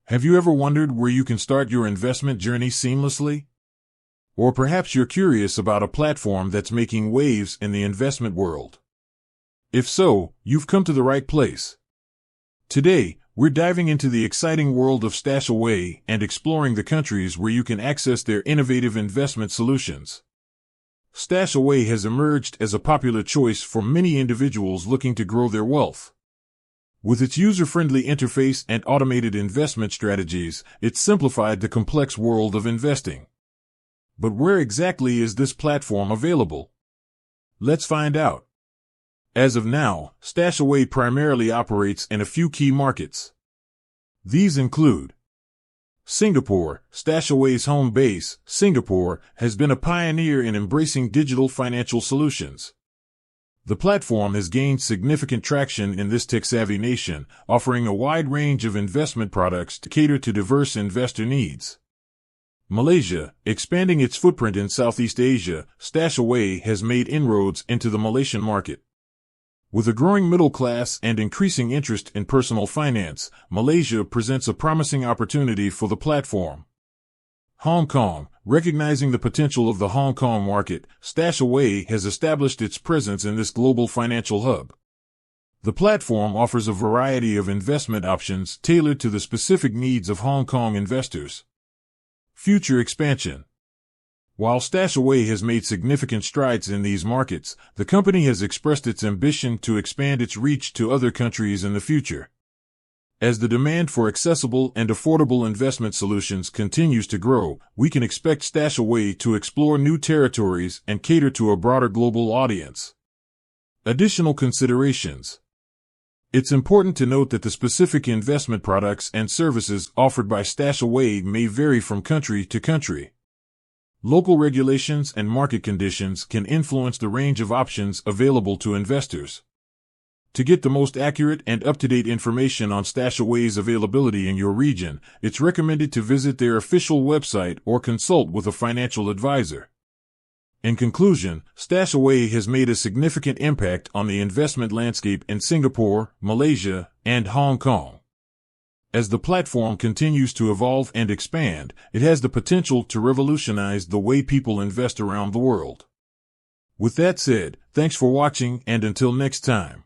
Have you ever wondered where you can start your investment journey seamlessly? Or perhaps you're curious about a platform that's making waves in the investment world. If so, you've come to the right place. Today, we're diving into the exciting world of StashAway and exploring the countries where you can access their innovative investment solutions. StashAway has emerged as a popular choice for many individuals looking to grow their wealth. With its user-friendly interface and automated investment strategies, it's simplified the complex world of investing. But where exactly is this platform available? Let's find out. As of now, StashAway primarily operates in a few key markets. These include Singapore. StashAway's home base, Singapore, has been a pioneer in embracing digital financial solutions. The platform has gained significant traction in this tech-savvy nation, offering a wide range of investment products to cater to diverse investor needs. Malaysia. Expanding its footprint in Southeast Asia, StashAway has made inroads into the Malaysian market. With a growing middle class and increasing interest in personal finance, Malaysia presents a promising opportunity for the platform. Hong Kong. Recognizing the potential of the Hong Kong market, StashAway has established its presence in this global financial hub. The platform offers a variety of investment options tailored to the specific needs of Hong Kong investors. Future expansion. While StashAway has made significant strides in these markets, the company has expressed its ambition to expand its reach to other countries in the future. As the demand for accessible and affordable investment solutions continues to grow, we can expect StashAway to explore new territories and cater to a broader global audience. Additional considerations. It's important to note that the specific investment products and services offered by StashAway may vary from country to country. Local regulations and market conditions can influence the range of options available to investors. To get the most accurate and up-to-date information on StashAway's availability in your region, it's recommended to visit their official website or consult with a financial advisor. In conclusion, StashAway has made a significant impact on the investment landscape in Singapore, Malaysia, and Hong Kong. As the platform continues to evolve and expand, it has the potential to revolutionize the way people invest around the world. With that said, thanks for watching, and until next time.